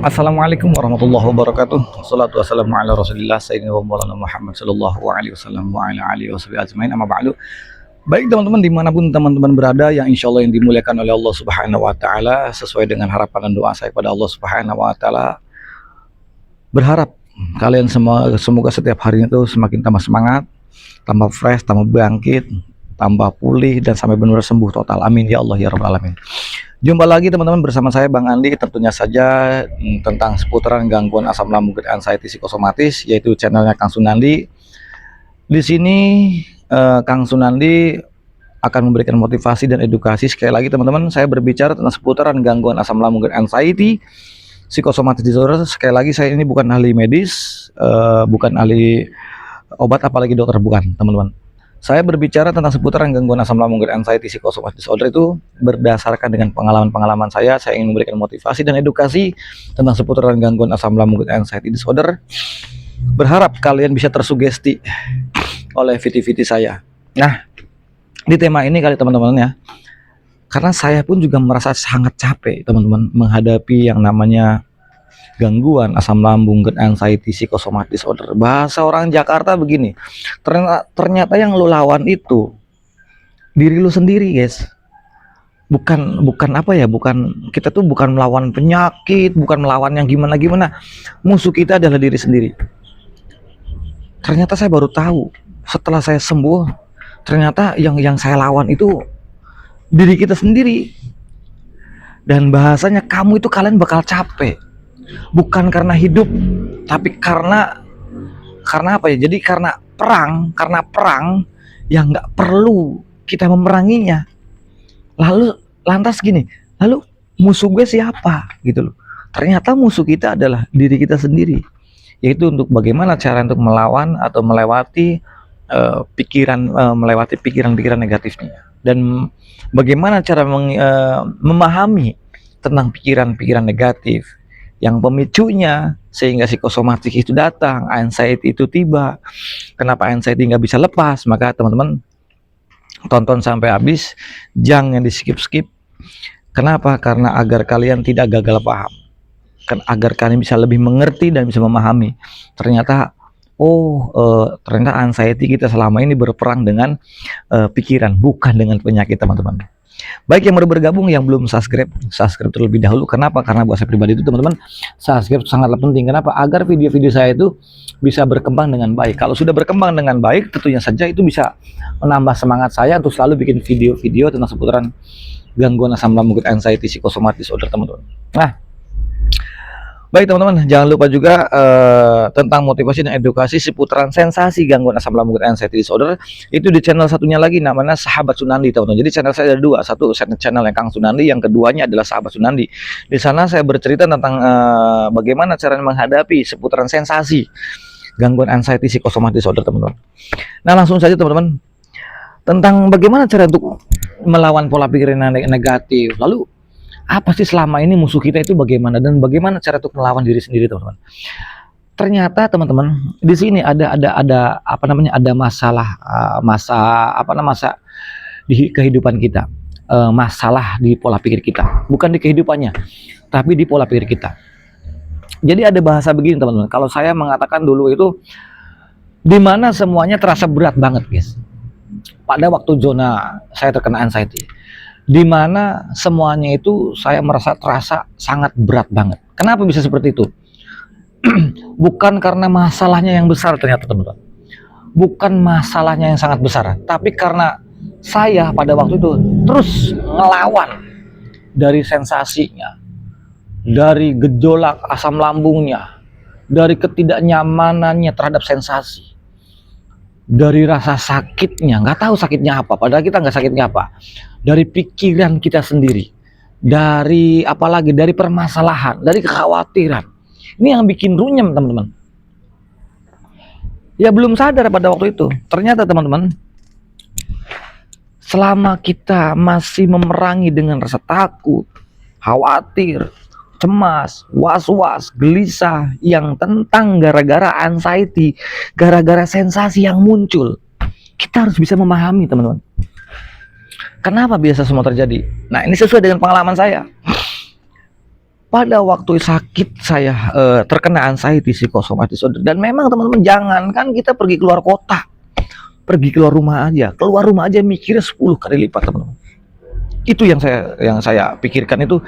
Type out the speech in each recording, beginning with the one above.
Assalamualaikum warahmatullahi wabarakatuh. Wassalatu wassalamu ala Rasulillah sayyidina wa maulana Muhammad sallallahu alaihi wasallam wa ala alihi washabihi ajmain. Amma ba'du. Baik teman-teman, dimanapun teman-teman berada, yang insya Allah yang dimuliakan oleh Allah Subhanahu wa taala, sesuai dengan harapan dan doa saya kepada Allah Subhanahu wa taala, berharap kalian semua semoga setiap harinya itu semakin tambah semangat, tambah fresh, tambah bangkit, tambah pulih, dan sampai benar sembuh total. Amin ya Allah ya rabbal alamin. Jumpa lagi teman-teman bersama saya Bang Andi, tentunya saja tentang seputaran gangguan asam lambung dan anxiety psikosomatis, yaitu channelnya Kang Sunandi. Di sini Kang Sunandi akan memberikan motivasi dan edukasi. Sekali lagi teman-teman, saya berbicara tentang seputaran gangguan asam lambung dan anxiety psikosomatis disorder. Sekali lagi, saya ini bukan ahli medis, bukan ahli obat, apalagi dokter, bukan teman-teman. Saya berbicara tentang seputaran gangguan asam lambung dan anxiety psikosomatis disorder itu berdasarkan dengan pengalaman-pengalaman saya. Saya ingin memberikan motivasi dan edukasi tentang seputaran gangguan asam lambung dan anxiety disorder. Berharap kalian bisa tersugesti oleh video-video saya. Nah, di tema ini kali teman-teman ya, karena saya pun juga merasa sangat capek teman-teman menghadapi yang namanya gangguan asam lambung dan anxiety psikosomatis disorder. Bahasa orang Jakarta begini, ternyata yang lu lawan itu diri lu sendiri, guys. Bukan apa ya, bukan, kita tuh bukan melawan penyakit, bukan melawan yang gimana-gimana. Musuh kita adalah diri sendiri. Ternyata saya baru tahu setelah saya sembuh, ternyata yang saya lawan itu diri kita sendiri. Dan bahasanya, kamu itu kalian bakal capek, bukan karena hidup, tapi karena apa ya? Jadi karena perang yang nggak perlu kita memeranginya. Lantas gini, lalu musuh gue siapa gitu loh? Ternyata musuh kita adalah diri kita sendiri. Yaitu untuk bagaimana cara untuk melawan atau melewati pikiran-pikiran negatifnya, dan bagaimana cara memahami tentang pikiran-pikiran negatif yang pemicunya sehingga psikosomatik itu datang, anxiety itu tiba. Kenapa anxiety nggak bisa lepas? Maka teman-teman tonton sampai habis, jangan di skip-skip. Kenapa? Karena agar kalian tidak gagal paham, agar kalian bisa lebih mengerti dan bisa memahami. Ternyata ternyata anxiety kita selama ini berperang dengan pikiran, bukan dengan penyakit teman-teman. Baik yang baru bergabung, yang belum subscribe terlebih dahulu. Kenapa? Karena buat saya pribadi itu teman-teman, subscribe sangatlah penting. Kenapa? Agar video-video saya itu bisa berkembang dengan baik. Kalau sudah berkembang dengan baik, tentunya saja itu bisa menambah semangat saya untuk selalu bikin video-video tentang seputaran gangguan asam lambung dan anxiety psikosomatis disorder teman-teman. Nah, baik teman-teman, jangan lupa juga tentang motivasi dan edukasi seputaran sensasi gangguan asam lambung dan anxiety disorder itu di channel satunya lagi, namanya Sahabat Sunandi teman-teman. Jadi channel saya ada dua, satu channel yang Kang Sunandi, yang keduanya adalah Sahabat Sunandi. Di sana saya bercerita tentang bagaimana cara menghadapi seputaran sensasi gangguan anxiety psikosomatis disorder teman-teman. Nah, langsung saja teman-teman, tentang bagaimana cara untuk melawan pola pikir negatif. Lalu apa sih selama ini musuh kita itu bagaimana, dan bagaimana cara untuk melawan diri sendiri teman-teman? Ternyata teman-teman, di sini ada masalah, masa di kehidupan kita, masalah di pola pikir kita, bukan di kehidupannya, tapi di pola pikir kita. Jadi ada bahasa begini teman-teman, kalau saya mengatakan dulu itu dimana semuanya terasa berat banget, guys. Pada waktu zona saya terkena anxiety, di mana semuanya itu saya terasa sangat berat banget. Kenapa bisa seperti itu? Bukan karena masalahnya yang besar ternyata teman-teman. Bukan masalahnya yang sangat besar, tapi karena saya pada waktu itu terus ngelawan dari sensasinya, dari gejolak asam lambungnya, dari ketidaknyamanannya terhadap sensasi, dari rasa sakitnya, nggak tahu sakitnya apa, padahal kita nggak sakitnya apa, dari pikiran kita sendiri, dari apalagi dari permasalahan, dari kekhawatiran. Ini yang bikin runyem teman-teman. Ya belum sadar pada waktu itu. Ternyata teman-teman, selama kita masih memerangi dengan rasa takut, khawatir, cemas, was-was, gelisah yang tentang gara-gara anxiety, gara-gara sensasi yang muncul, kita harus bisa memahami teman-teman. Kenapa biasa semua terjadi? Nah, ini sesuai dengan pengalaman saya. pada waktu sakit saya terkena anxiety psychosomatic disorder. Dan memang teman-teman, jangankan kita pergi keluar kota, pergi keluar rumah aja mikirnya 10 kali lipat teman-teman. Itu yang saya pikirkan itu.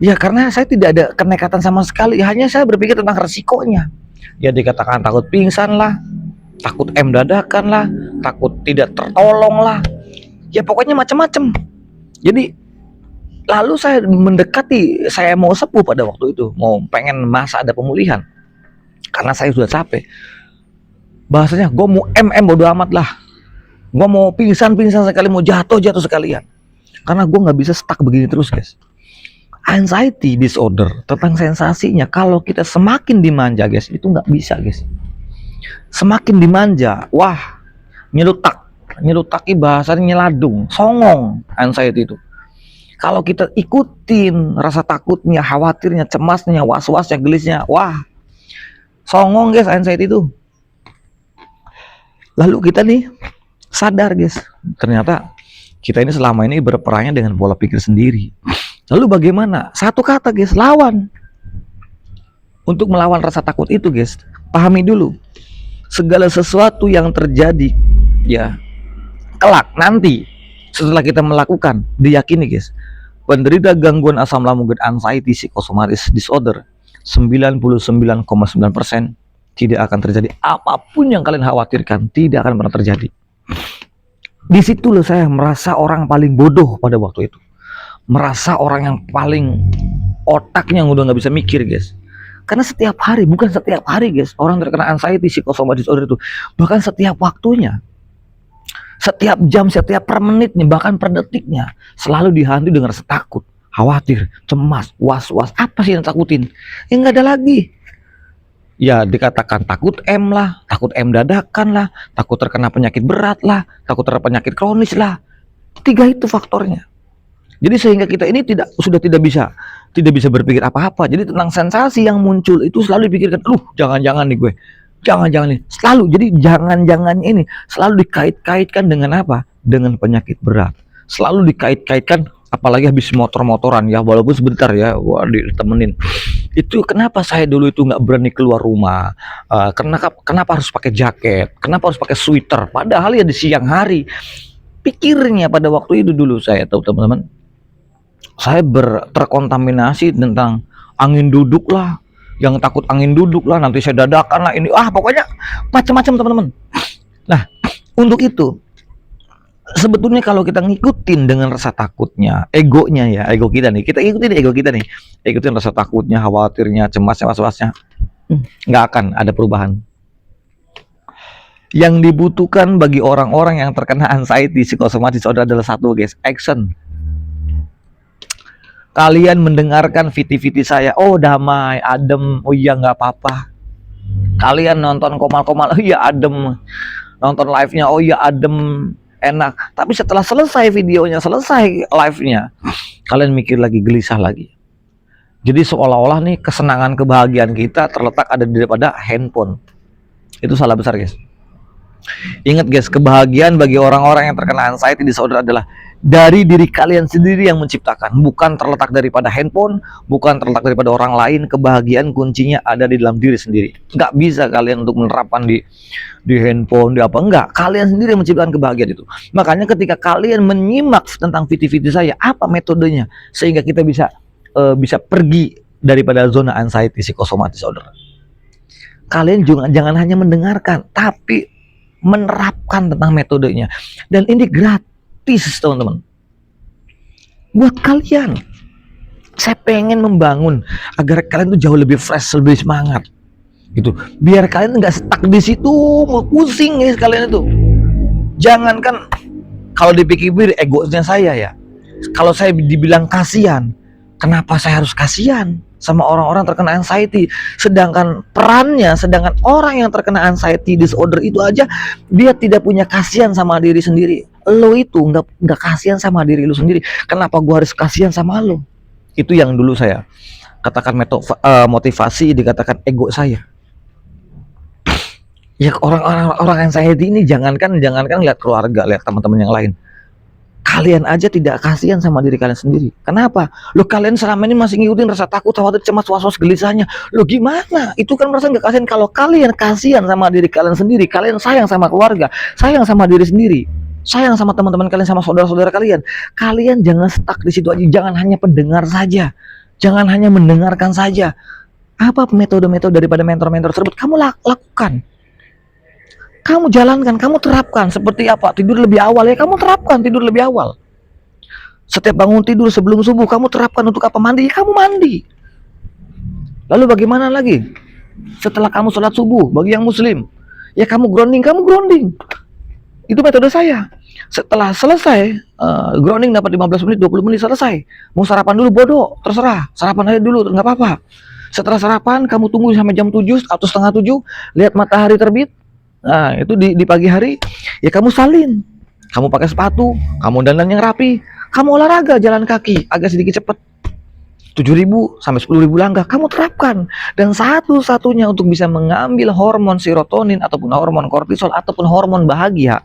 Ya karena saya tidak ada kenekatan sama sekali, hanya saya berpikir tentang resikonya. Ya dikatakan takut pingsan lah, takut dadakan lah, takut tidak tertolong lah, ya pokoknya macam-macam. Jadi lalu saya mendekati, saya mau sepuh pada waktu itu, mau pengen masa ada pemulihan, karena saya sudah capek. Bahasanya gue mau bodo amat lah, gue mau pingsan sekali, mau jatuh sekalian, karena gue nggak bisa stuck begini terus guys. Anxiety disorder tentang sensasinya, kalau kita semakin dimanja guys, itu nggak bisa guys. Semakin dimanja, wah nyelutaki bahasanya nyeladung, songong anxiety itu. Kalau kita ikutin rasa takutnya, khawatirnya, cemasnya, was-wasnya, gelisnya, wah songong guys anxiety itu. Lalu kita nih sadar guys, ternyata kita ini selama ini berperangnya dengan pola pikir sendiri. Lalu bagaimana? Satu kata guys, lawan. Untuk melawan rasa takut itu guys, pahami dulu, segala sesuatu yang terjadi ya kelak nanti setelah kita melakukan, diyakini guys, penderita gangguan asam lambung dan anxiety psychosomatic disorder 99,9% tidak akan terjadi apapun yang kalian khawatirkan, tidak akan pernah terjadi. Di situ loh saya merasa orang paling bodoh pada waktu itu, merasa orang yang paling otaknya udah nggak bisa mikir guys. Karena setiap hari, bukan setiap hari guys, orang terkena anxiety psychosomatic disorder itu, bahkan setiap waktunya, setiap jam, setiap per menitnya, bahkan per detiknya, selalu dihantui dengan rasa takut, khawatir, cemas, was-was. Apa sih yang takutin? Ya nggak ada lagi. Ya dikatakan takut lah, takut dadakan lah, takut terkena penyakit berat lah, takut terkena penyakit kronis lah. 3 itu faktornya. Jadi sehingga kita ini sudah tidak bisa berpikir apa-apa. Jadi tentang sensasi yang muncul itu selalu dipikirkan, jangan-jangan nih gue, jangan-jangan nih. Selalu, jadi jangan-jangan ini selalu dikait-kaitkan dengan apa? Dengan penyakit berat. Selalu dikait-kaitkan, apalagi habis motor-motoran ya, walaupun sebentar ya, wah ditemenin. Itu kenapa saya dulu itu nggak berani keluar rumah, kenapa harus pakai jaket, kenapa harus pakai sweater, padahal ya di siang hari. Pikirnya pada waktu itu dulu saya tahu teman-teman, saya terkontaminasi tentang angin duduk lah, yang takut angin duduk lah, nanti saya dadakan lah, ini pokoknya macam-macam teman-teman. Nah untuk itu sebetulnya kalau kita ngikutin dengan rasa takutnya, egonya ya, ego kita nih, kita ikutin ego kita nih, ikutin rasa takutnya, khawatirnya, cemasnya, was-wasnya, nggak akan ada perubahan. Yang dibutuhkan bagi orang-orang yang terkena anxiety psychosomatic disorder adalah satu guys, action. Kalian mendengarkan viti-viti saya, oh damai, adem, oh iya nggak apa-apa. Kalian nonton komal-komal, oh iya adem. Nonton live-nya, oh iya adem, enak. Tapi setelah selesai videonya, selesai live-nya, kalian mikir lagi, gelisah lagi. Jadi seolah-olah nih kesenangan, kebahagiaan kita terletak ada daripada handphone. Itu salah besar guys. Ingat guys, kebahagiaan bagi orang-orang yang terkena anxiety disorder adalah dari diri kalian sendiri yang menciptakan, bukan terletak daripada handphone, bukan terletak daripada orang lain. Kebahagiaan kuncinya ada di dalam diri sendiri. Nggak bisa kalian untuk menerapkan di handphone, di apa, enggak. Kalian sendiri yang menciptakan kebahagiaan itu. Makanya ketika kalian menyimak tentang viti-viti saya, apa metodenya sehingga kita bisa pergi daripada zona anxiety psychosomatic disorder. Kalian juga jangan hanya mendengarkan, tapi menerapkan tentang metodenya. Dan ini gratis teman-teman, buat kalian. Saya pengen membangun agar kalian tuh jauh lebih fresh, lebih semangat gitu, biar kalian nggak stuck di situ, mau pusing guys kalian itu. Jangankan kalau dipikir egonya saya ya, kalau saya dibilang kasihan, kenapa saya harus kasihan sama orang-orang terkena anxiety, sedangkan orang yang terkena anxiety disorder itu aja dia tidak punya kasihan sama diri sendiri. Lo itu nggak kasihan sama diri lo sendiri, kenapa gua harus kasihan sama lo? Itu yang dulu saya katakan motivasi, dikatakan ego saya. Ya orang anxiety ini jangankan lihat keluarga, lihat teman-teman yang lain, Kalian aja tidak kasihan sama diri kalian sendiri. Kenapa? Lo kalian selama ini masih ngikutin rasa takut, khawatir, cemas, was-was, gelisahnya. Lo gimana? Itu kan merasa nggak kasihan. Kalau kalian kasihan sama diri kalian sendiri, kalian sayang sama keluarga, sayang sama diri sendiri, sayang sama teman-teman kalian, sama saudara-saudara kalian. Kalian jangan stuck di situ aja. Jangan hanya pendengar saja. Jangan hanya mendengarkan saja. Apa metode-metode daripada mentor-mentor tersebut? Kamu lakukan. Kamu jalankan, kamu terapkan. Seperti apa? Tidur lebih awal ya, kamu terapkan tidur lebih awal. Setiap bangun tidur sebelum subuh, kamu terapkan. Untuk apa? Mandi, ya kamu mandi. Lalu bagaimana lagi? Setelah kamu sholat subuh, bagi yang muslim, ya kamu grounding. Itu metode saya. Setelah selesai grounding, dapat 15 menit, 20 menit, selesai. Mau sarapan dulu, bodoh, terserah. Sarapan aja dulu, nggak apa-apa. Setelah sarapan, kamu tunggu sampai jam 7 atau setengah 7, lihat matahari terbit. Nah, itu di pagi hari, ya kamu salin. Kamu pakai sepatu, kamu dandan yang rapi, kamu olahraga jalan kaki, agak sedikit cepat. 7.000 sampai 10.000 langkah, kamu terapkan. Dan satu-satunya untuk bisa mengambil hormon serotonin, ataupun hormon kortisol, ataupun hormon bahagia.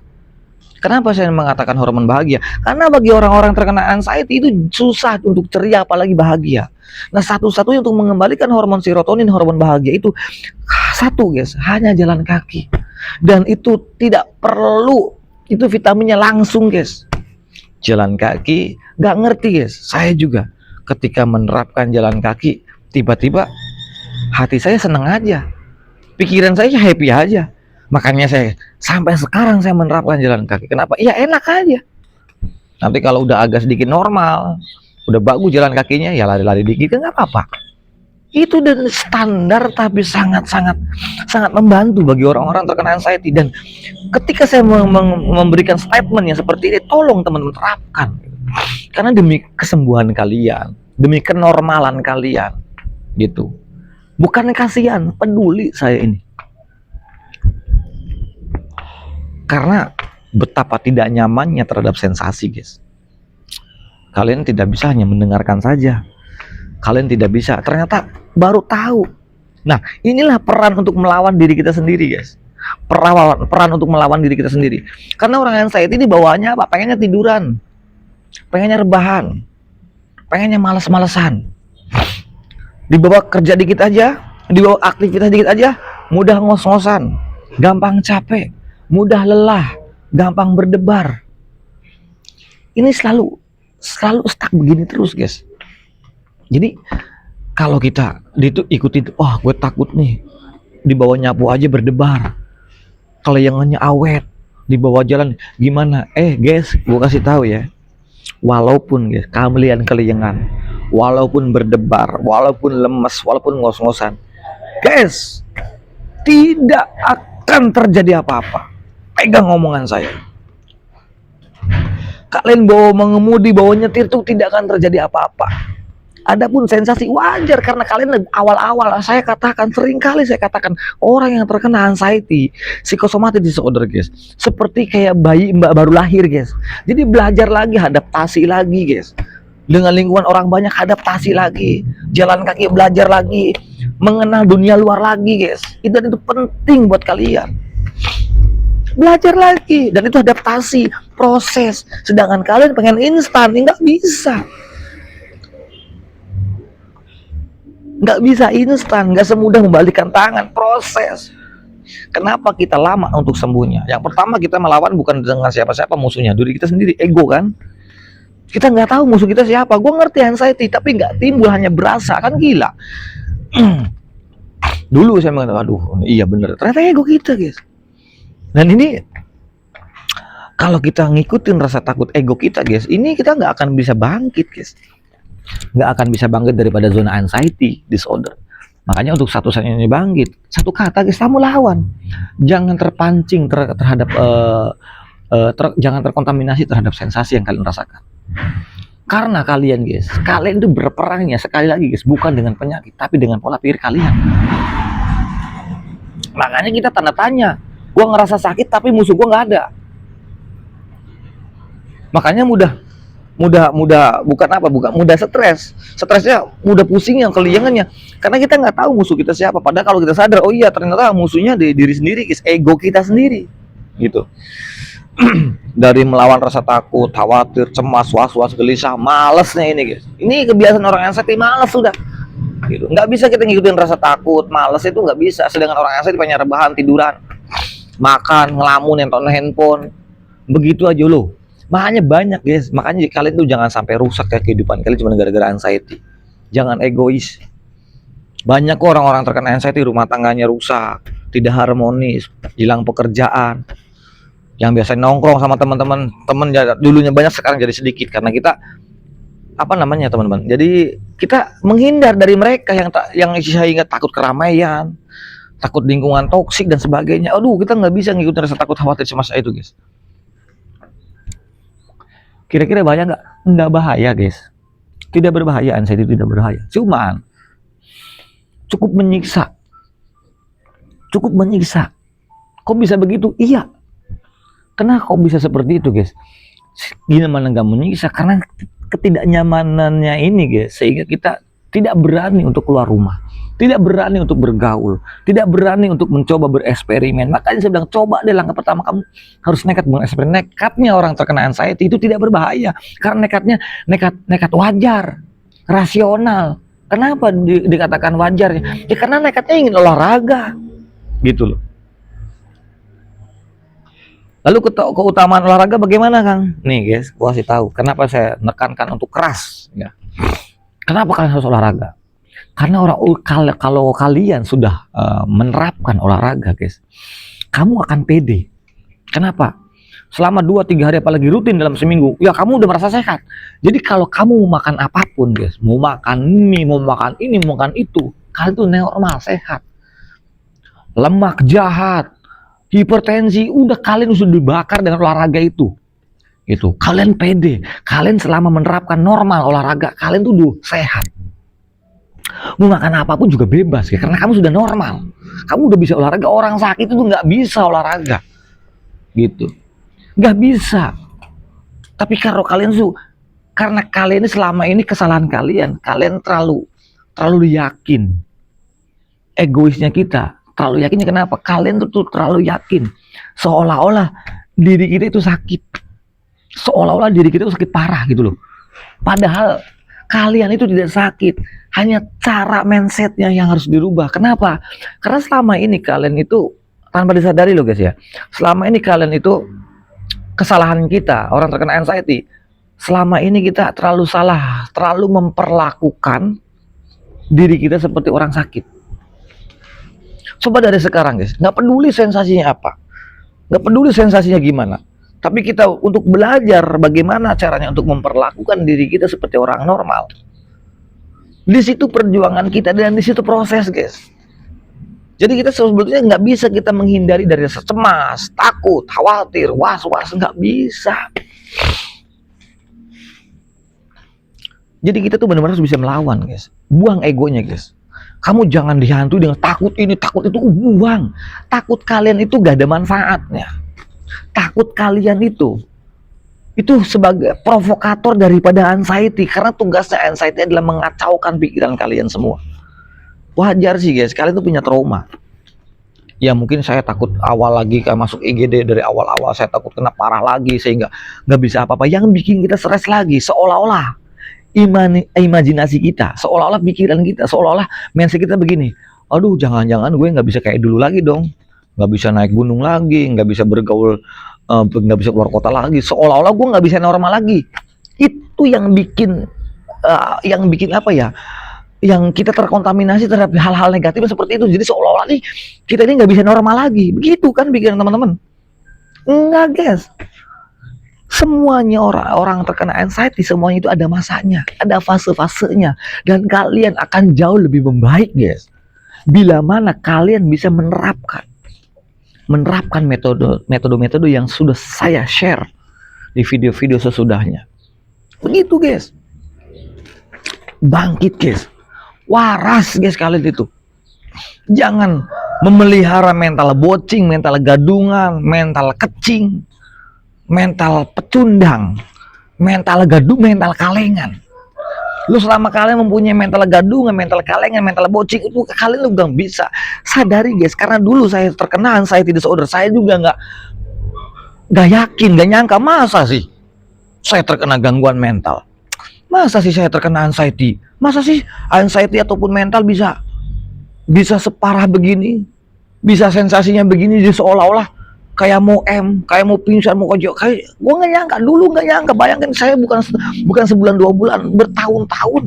Kenapa saya mengatakan hormon bahagia? Karena bagi orang-orang terkena anxiety itu susah untuk ceria, apalagi bahagia. Nah, satu-satunya untuk mengembalikan hormon serotonin, hormon bahagia itu satu, guys, hanya jalan kaki. Dan itu tidak perlu, itu vitaminnya langsung, guys. Jalan kaki, nggak ngerti, guys. Saya juga ketika menerapkan jalan kaki, tiba-tiba hati saya senang aja, pikiran saya happy aja. Makanya saya sampai sekarang saya menerapkan jalan kaki. Kenapa? Ya enak aja. Nanti kalau udah agak sedikit normal, udah bagus jalan kakinya, ya lari-lari dikit kan nggak apa-apa. Itu dan standar, tapi sangat membantu bagi orang-orang terkena anxiety. Dan ketika saya memberikan statement yang seperti ini, tolong teman-teman terapkan, karena demi kesembuhan kalian, demi kenormalan kalian, gitu. Bukan kasihan, peduli saya ini. Karena betapa tidak nyamannya terhadap sensasi, guys. Kalian tidak bisa hanya mendengarkan saja. Kalian tidak bisa, ternyata baru tahu. Nah, inilah peran untuk melawan diri kita sendiri, guys. Peran untuk melawan diri kita sendiri. Karena orang anxiety ini bawaannya apa? Pengennya tiduran, pengennya rebahan, pengennya malas-malesan. Dibawa kerja dikit aja, dibawa aktivitas dikit aja, mudah ngos-ngosan, gampang capek, mudah lelah, gampang berdebar. Ini selalu stuck begini terus, guys. Jadi kalau kita ikutin, wah gue takut nih, dibawa nyapu aja berdebar, kelayangannya awet, dibawa jalan gimana? Guys, gue kasih tahu ya, walaupun guys kalian walaupun berdebar, walaupun lemes, walaupun ngos-ngosan, guys, tidak akan terjadi apa-apa. Pegang omongan saya. Kalian bawa mengemudi, bawa nyetir tuh tidak akan terjadi apa-apa. Adapun sensasi wajar, karena kalian awal-awal sering kali saya katakan orang yang terkena anxiety, psikosomatik disorder, guys, seperti kayak bayi baru lahir, guys. Jadi belajar lagi, adaptasi lagi, guys. Dengan lingkungan orang banyak, adaptasi lagi, jalan kaki, belajar lagi, mengenal dunia luar lagi, guys. Itu penting buat kalian. Belajar lagi, dan itu adaptasi, proses. Sedangkan kalian pengen instan, nggak bisa. Nggak bisa instan, nggak semudah membalikkan tangan, proses. Kenapa kita lama untuk sembuhnya? Yang pertama, kita melawan bukan dengan siapa-siapa musuhnya, diri kita sendiri, ego kan. Kita nggak tahu musuh kita siapa. Gue ngerti anxiety, tapi nggak timbul, hanya berasa, kan gila. Dulu saya mengatakan, aduh iya bener, ternyata ego kita, guys. Dan ini kalau kita ngikutin rasa takut ego kita, guys, ini kita nggak akan bisa bangkit, guys. Nggak akan bisa bangkit daripada zona anxiety disorder. Makanya untuk satu-satunya ini bangkit, satu kata, guys, kamu lawan. Jangan terpancing terhadap jangan terkontaminasi terhadap sensasi yang kalian rasakan. Karena kalian, guys, kalian itu berperangnya sekali lagi, guys, bukan dengan penyakit, tapi dengan pola pikir kalian. Makanya kita tanda tanya. Gua ngerasa sakit tapi musuh gua nggak ada. Makanya mudah stres. Stresnya mudah pusingnya, keliangannya, karena kita nggak tahu musuh kita siapa. Padahal kalau kita sadar, oh iya ternyata musuhnya di diri sendiri, guys, ego kita sendiri, gitu. Dari melawan rasa takut, khawatir, cemas, was-was, gelisah, malesnya ini guys. Ini kebiasaan orang anxiety, males sudah. Gitu. Nggak bisa kita ngikutin rasa takut, males itu nggak bisa. Sedangkan orang anxiety banyak rebahan, tiduran, makan, ngelamun, nonton handphone. Begitu aja loh. Makanya banyak guys. Makanya kalian tuh jangan sampai rusak ya kehidupan kalian cuma gara-gara anxiety. Jangan egois. Banyak kok orang-orang terkena anxiety, rumah tangganya rusak, tidak harmonis, hilang pekerjaan. Yang biasa nongkrong sama teman-teman, dulunya banyak sekarang jadi sedikit karena kita apa namanya teman-teman. Jadi kita menghindar dari mereka yang sehingga takut keramaian, takut lingkungan toksik dan sebagainya. Aduh, kita nggak bisa ngikutin rasa takut khawatir semasa itu guys. Kira-kira bahaya nggak? Nggak bahaya guys. Tidak berbahaya, anxiety tidak berbahaya. Cuman cukup menyiksa. Cukup menyiksa. Kok bisa begitu? Iya. Kenapa kok bisa seperti itu guys? Gimana nggak menyiksa? Karena ketidaknyamanannya ini guys, sehingga kita tidak berani untuk keluar rumah, tidak berani untuk bergaul, tidak berani untuk mencoba bereksperimen. Makanya saya bilang coba deh langkah pertama kamu harus nekat bereksperimen. Nekatnya orang terkena anxiety itu tidak berbahaya karena nekatnya nekat wajar, rasional. Kenapa dikatakan wajar? Ya karena nekatnya ingin olahraga, gitu loh. Lalu keutamaan olahraga bagaimana Kang? Nih guys, gua kasih tahu. Kenapa saya menekankan untuk keras? Ya. Kenapa kalian harus olahraga? Karena kalau kalian sudah menerapkan olahraga, guys, kamu akan pede. Kenapa? Selama 2-3 hari apalagi rutin dalam seminggu, ya kamu udah merasa sehat. Jadi kalau kamu mau makan apapun, guys, mau makan ini, mau makan ini, mau makan itu, kalian tuh normal, sehat. Lemak jahat, hipertensi, udah kalian sudah dibakar dengan olahraga itu. Itu kalian pede, kalian selama menerapkan normal olahraga, kalian tuh sehat. Mau makan apapun juga bebas ya, karena kamu sudah normal. Kamu udah bisa olahraga. Orang sakit itu nggak bisa olahraga, gitu, nggak bisa. Tapi kalau kalian karena kalian ini selama ini kesalahan kalian terlalu yakin. Egoisnya kita terlalu yakinnya kenapa? Kalian tuh terlalu yakin, seolah-olah diri kita itu sakit. Seolah-olah diri kita itu sakit parah gitu loh. Padahal kalian itu tidak sakit, hanya cara mindsetnya yang harus dirubah. Kenapa? Karena selama ini kalian itu tanpa disadari loh guys ya. Selama ini kalian itu kesalahan kita, orang terkena anxiety. Selama ini kita terlalu salah, terlalu memperlakukan diri kita seperti orang sakit. Coba dari sekarang guys, nggak peduli sensasinya apa, nggak peduli sensasinya gimana. Tapi kita untuk belajar bagaimana caranya untuk memperlakukan diri kita seperti orang normal. Di situ perjuangan kita dan di situ proses, guys. Jadi kita sebetulnya nggak bisa kita menghindari dari rasa cemas, takut, khawatir, was-was, nggak bisa. Jadi kita tuh benar-benar harus bisa melawan, guys. Buang egonya, guys. Kamu jangan dihantui dengan takut ini, takut itu, buang. Takut kalian itu gak ada manfaatnya. Takut kalian itu sebagai provokator daripada anxiety, karena tugasnya anxiety adalah mengacaukan pikiran kalian semua. Wajar sih guys, kalian tuh punya trauma. Ya mungkin saya takut awal lagi masuk IGD, dari awal-awal saya takut kena parah lagi sehingga nggak bisa apa-apa. Yang bikin kita stres lagi seolah-olah imajinasi kita, seolah-olah pikiran kita, seolah-olah mindset kita begini. Aduh, jangan-jangan gue nggak bisa kayak dulu lagi dong, nggak bisa naik gunung lagi, nggak bisa bergaul, nggak bisa keluar kota lagi, seolah-olah gue nggak bisa normal lagi. Itu yang bikin apa ya, yang kita terkontaminasi terhadap hal-hal negatif seperti itu. Jadi seolah-olah nih kita ini nggak bisa normal lagi, begitu kan pikiran teman-teman? Enggak guys, semuanya orang terkena anxiety, semuanya itu ada masanya, ada fase-fasenya, dan kalian akan jauh lebih membaik guys bila mana kalian bisa menerapkan metode-metode yang sudah saya share di video-video sesudahnya. Begitu guys, bangkit guys, waras guys kalian itu. Jangan memelihara mental bocing, mental gadungan, mental kecing, mental pecundang, mental gaduh, mental kalengan. Lu selama kalian mempunyai mental gadungan, mental kalengan, mental bocing, itu kalian lu gak bisa. Sadari guys, karena dulu saya terkena anxiety disorder, saya juga Gak yakin, gak nyangka, masa sih saya terkena gangguan mental, masa sih saya terkena anxiety, masa sih anxiety ataupun mental bisa separah begini, bisa sensasinya begini, jadi seolah-olah kayak mau kayak mau pingsan, mau kojok, kayak gue nggak nyangka, dulu nggak nyangka. Bayangkan, saya bukan sebulan 2 bulan, bertahun-tahun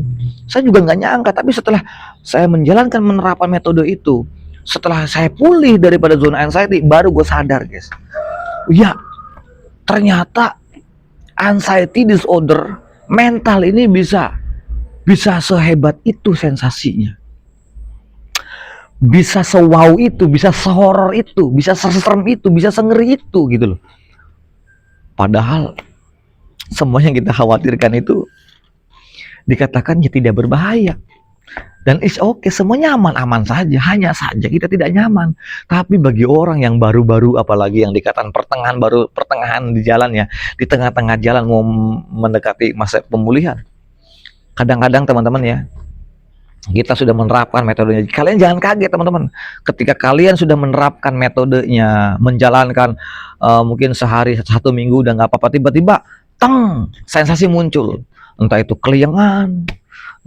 saya juga nggak nyangka. Tapi setelah saya menjalankan, menerapkan metode itu, setelah saya pulih daripada zona anxiety, baru gue sadar, guys, ya ternyata anxiety disorder mental ini bisa sehebat itu sensasinya, bisa sewow itu, bisa sehoror itu, bisa seserem itu, bisa sengeri itu, gitu loh. Padahal semua yang kita khawatirkan itu dikatakan ya tidak berbahaya, dan it's okay, semuanya aman-aman saja. Hanya saja kita tidak nyaman. Tapi bagi orang yang baru-baru, apalagi yang dikatakan pertengahan di jalan ya, di tengah-tengah jalan mau mendekati masa pemulihan, kadang-kadang teman-teman ya, kita sudah menerapkan metodenya. Kalian jangan kaget teman-teman, ketika kalian sudah menerapkan metodenya, menjalankan mungkin sehari, 1 minggu udah nggak apa-apa, tiba-tiba sensasi muncul, entah itu keliengan,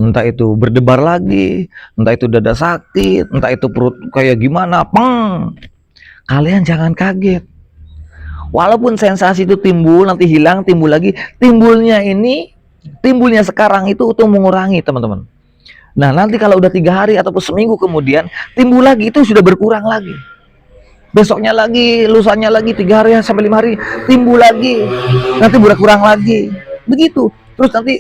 entah itu berdebar lagi, entah itu dada sakit, entah itu perut kayak gimana, kalian jangan kaget. Walaupun sensasi itu timbul, nanti hilang, timbul lagi, timbulnya sekarang itu untuk mengurangi, teman-teman. Nah, nanti kalau udah 3 hari ataupun seminggu kemudian timbul lagi, itu sudah berkurang lagi. Besoknya lagi, lusanya lagi, 3 hari sampai 5 hari timbul lagi, nanti berkurang lagi. Begitu. Terus nanti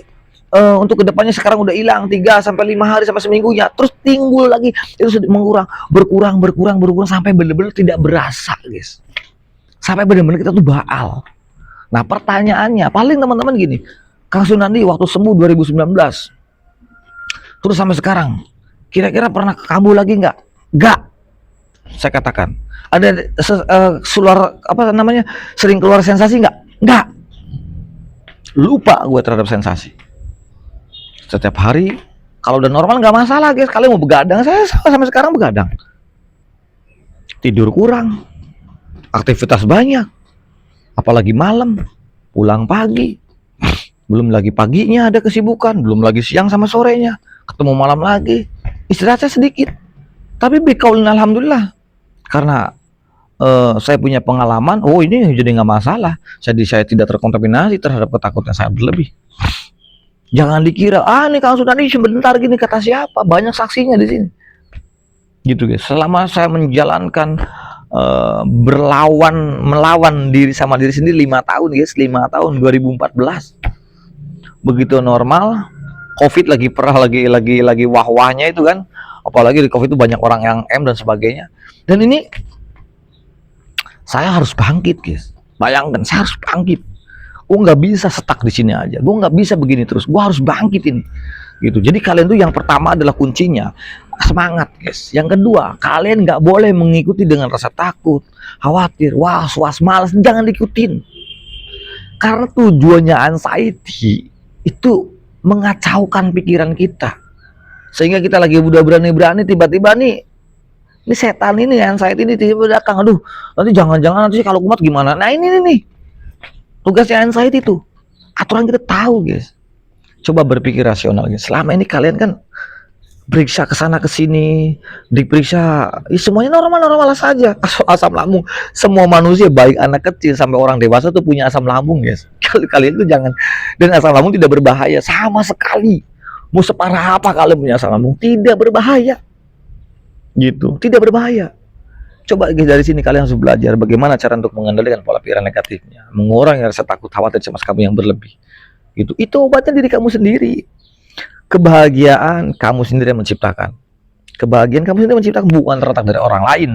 untuk kedepannya sekarang udah hilang 3 sampai 5 hari sampai seminggunya, terus timbul lagi, itu sudah berkurang sampai benar-benar tidak berasa, guys. Sampai benar-benar kita tuh baal. Nah, pertanyaannya paling teman-teman gini, Kang Sunandi waktu sembuh 2019 terus sampai sekarang, kira-kira pernah kambuh lagi nggak? Nggak. Saya katakan, ada sering keluar sensasi nggak? Nggak. Lupa gue terhadap sensasi. Setiap hari, kalau udah normal nggak masalah, guys. Kalian mau begadang, saya sampai sekarang begadang. Tidur kurang, aktivitas banyak, apalagi malam, pulang pagi, belum lagi paginya ada kesibukan, belum lagi siang sama sorenya, ketemu malam lagi, istirahatnya sedikit. Tapi bikaulin alhamdulillah, karena saya punya pengalaman, ini jadi nggak masalah. Saya tidak terkontaminasi terhadap ketakutan saya berlebih. Jangan dikira, nih Kang Sunandi sebentar gini, kata siapa? Banyak saksinya di sini. Gitu guys. Selama saya menjalankan melawan diri sama diri sendiri 5 tahun, guys, 5 tahun, 2014. Begitu normal, COVID lagi wah-wahnya itu kan, apalagi di COVID itu banyak orang yang dan sebagainya. Dan ini saya harus bangkit, guys. Bayangkan, saya harus bangkit. Gue nggak bisa stuck di sini aja. Gue nggak bisa begini terus. Gue harus bangkit ini. Gitu. Jadi kalian tuh yang pertama adalah kuncinya semangat, guys. Yang kedua, kalian nggak boleh mengikuti dengan rasa takut, khawatir, was, malas. Jangan diikutin. Karena tujuannya anxiety itu mengacaukan pikiran kita, sehingga kita lagi udah berani-berani, tiba-tiba nih setan ini, anxiety ini tiba-tiba datang, aduh nanti jangan-jangan nanti kalau kumat gimana. Nah ini nih tugasnya anxiety tuh, aturan kita tahu, guys. Coba berpikir rasional, guys. Selama ini kalian kan periksa kesana kesini, diperiksa, semuanya normal saja. Asam lambung, semua manusia baik anak kecil sampai orang dewasa tuh punya asam lambung, guys. Kalian tuh jangan, dan asam lambung tidak berbahaya sama sekali. Mau separah apa kalian punya asam lambung, tidak berbahaya. Gitu, tidak berbahaya. Coba guys, dari sini kalian harus belajar bagaimana cara untuk mengendalikan pola pikir negatifnya, mengurangi rasa takut, khawatir, cemas kamu yang berlebih. Gitu. Itu obatnya diri kamu sendiri. Kebahagiaan kamu sendiri yang menciptakan. Kebahagiaan kamu sendiri menciptakan, bukan terletak dari orang lain.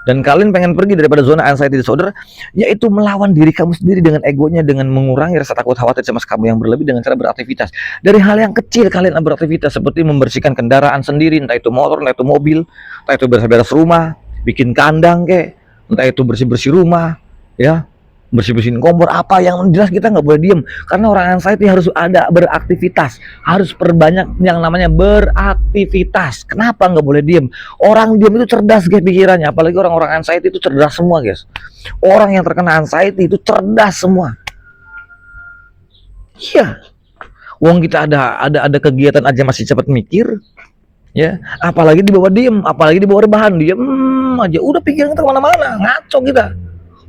Dan kalian pengen pergi daripada zona anxiety disorder, yaitu melawan diri kamu sendiri dengan egonya, dengan mengurangi rasa takut, khawatir, cemas kamu yang berlebih dengan cara beraktivitas. Dari hal yang kecil kalian beraktivitas, seperti membersihkan kendaraan sendiri, entah itu motor, entah itu mobil, entah itu beres-beres rumah, bikin kandang entah itu bersih-bersih rumah, ya. bersihin kompor, apa yang jelas kita nggak boleh diem. Karena orang anxiety harus ada beraktivitas, harus perbanyak yang namanya beraktivitas. Kenapa nggak boleh diem? Orang diem itu cerdas guys pikirannya, apalagi orang-orang anxiety itu cerdas semua guys. Orang yang terkena anxiety itu cerdas semua. Iya, wong kita ada kegiatan aja masih cepat mikir, ya. Apalagi di bawah diem, apalagi di bawah rebahan diem aja, udah pikiran kita kemana-mana, ngaco kita.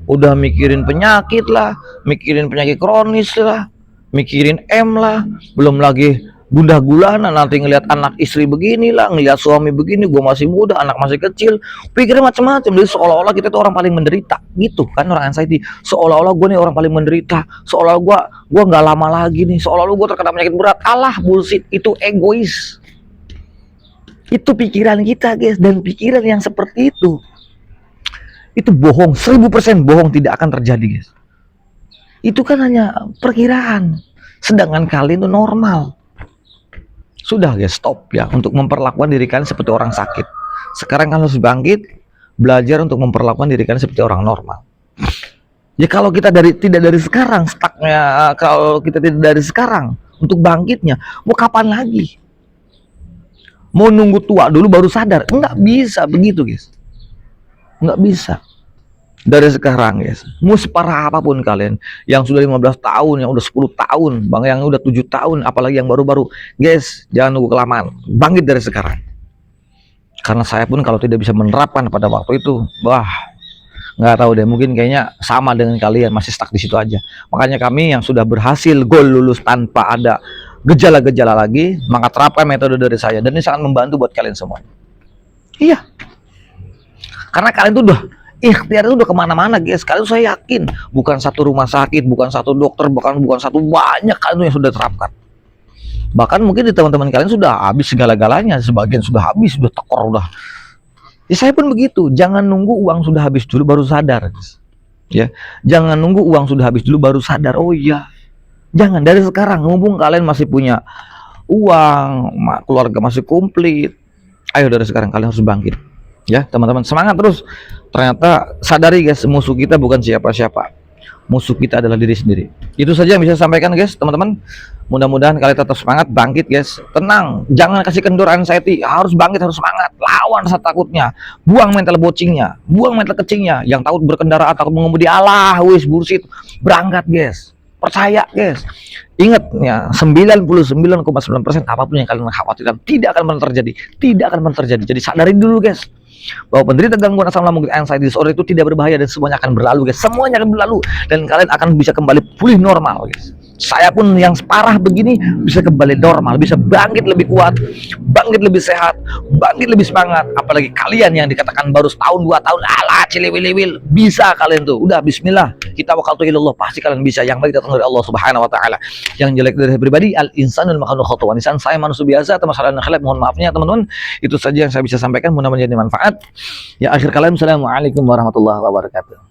Udah mikirin penyakit lah, mikirin penyakit kronis lah, mikirin lah, belum lagi gundah gulana, nanti ngelihat anak istri begini lah, ngelihat suami begini, gua masih muda, anak masih kecil, pikirin macam-macam. Jadi seolah-olah kita itu orang paling menderita, gitu kan orang anxiety. Seolah-olah gua nih orang paling menderita, seolah-olah gua nggak lama lagi nih, seolah-olah gua terkena penyakit berat. Alah, bullshit, itu egois. Itu pikiran kita guys, dan pikiran yang seperti itu bohong, 1000% bohong, tidak akan terjadi guys. Itu kan hanya perkiraan, sedangkan kalian itu normal. Sudah guys, stop ya untuk memperlakukan diri kalian seperti orang sakit. Sekarang kalian harus bangkit, belajar untuk memperlakukan diri kalian seperti orang normal. Ya kalau kita tidak dari sekarang stucknya, kalau kita tidak dari sekarang untuk bangkitnya, mau kapan lagi? Mau nunggu tua dulu baru sadar? Nggak bisa begitu guys, nggak bisa. Dari sekarang guys, mau separah apapun kalian, yang sudah 15 tahun, yang udah 10 tahun, bang, yang udah 7 tahun, apalagi yang baru-baru, guys, jangan nunggu kelamaan, bangkit dari sekarang. Karena saya pun kalau tidak bisa menerapkan pada waktu itu, wah, nggak tahu deh, mungkin kayaknya sama dengan kalian, masih stuck di situ aja. Makanya kami yang sudah berhasil goal lulus tanpa ada gejala-gejala lagi, maka terapkan metode dari saya, dan ini sangat membantu buat kalian semua. Iya, karena kalian tuh ikhtiar itu udah kemana-mana guys. Kalian saya yakin bukan satu rumah sakit, bukan satu dokter, bukan satu, banyak kalian yang sudah terapkan. Bahkan mungkin di teman-teman kalian sudah habis segala-galanya, sebagian sudah habis, sudah tekor, udah. Ya saya pun begitu. Jangan nunggu uang sudah habis dulu baru sadar guys. Ya, jangan nunggu uang sudah habis dulu baru sadar. Oh iya, jangan dari sekarang, mumpung kalian masih punya uang, keluarga masih komplit. Ayo dari sekarang kalian harus bangkit. Ya teman-teman, semangat terus. Ternyata sadari guys, musuh kita bukan siapa-siapa, musuh kita adalah diri sendiri. Itu saja yang bisa saya sampaikan guys teman-teman. Mudah-mudahan kalian tetap semangat, bangkit guys, tenang, jangan kasih kendor anxiety, harus bangkit, harus semangat, lawan rasa takutnya, buang mental bocingnya, buang mental kecingnya, yang takut berkendara, takut mengemudi, alah wis bullshit, berangkat guys, percaya guys. Ingat ya, 99,9% apapun yang kalian khawatirkan tidak akan pernah terjadi, tidak akan pernah terjadi. Jadi sadari dulu guys, bahwa penderita gangguan asam lambung anxiety disorder itu tidak berbahaya dan semuanya akan berlalu guys, semuanya akan berlalu dan kalian akan bisa kembali pulih normal guys. Saya pun yang parah begini bisa kembali normal, bisa bangkit lebih kuat, bangkit lebih sehat, bangkit lebih semangat. Apalagi kalian yang dikatakan baru setahun 2 tahun, alah ciliwil-wil, bisa kalian tuh. Udah bismillah, kita wakaltu ilallah, pasti kalian bisa. Yang baik datang dari Allah Subhanahu wa taala. Yang jelek dari pribadi, al insanul makhluq khata'an. Insan, saya manusia biasa, atau masalah khilaf, mohon maafnya teman-teman. Itu saja yang saya bisa sampaikan, mudah-mudahan menjadi manfaat. Ya akhir kalam, assalamualaikum warahmatullahi wabarakatuh.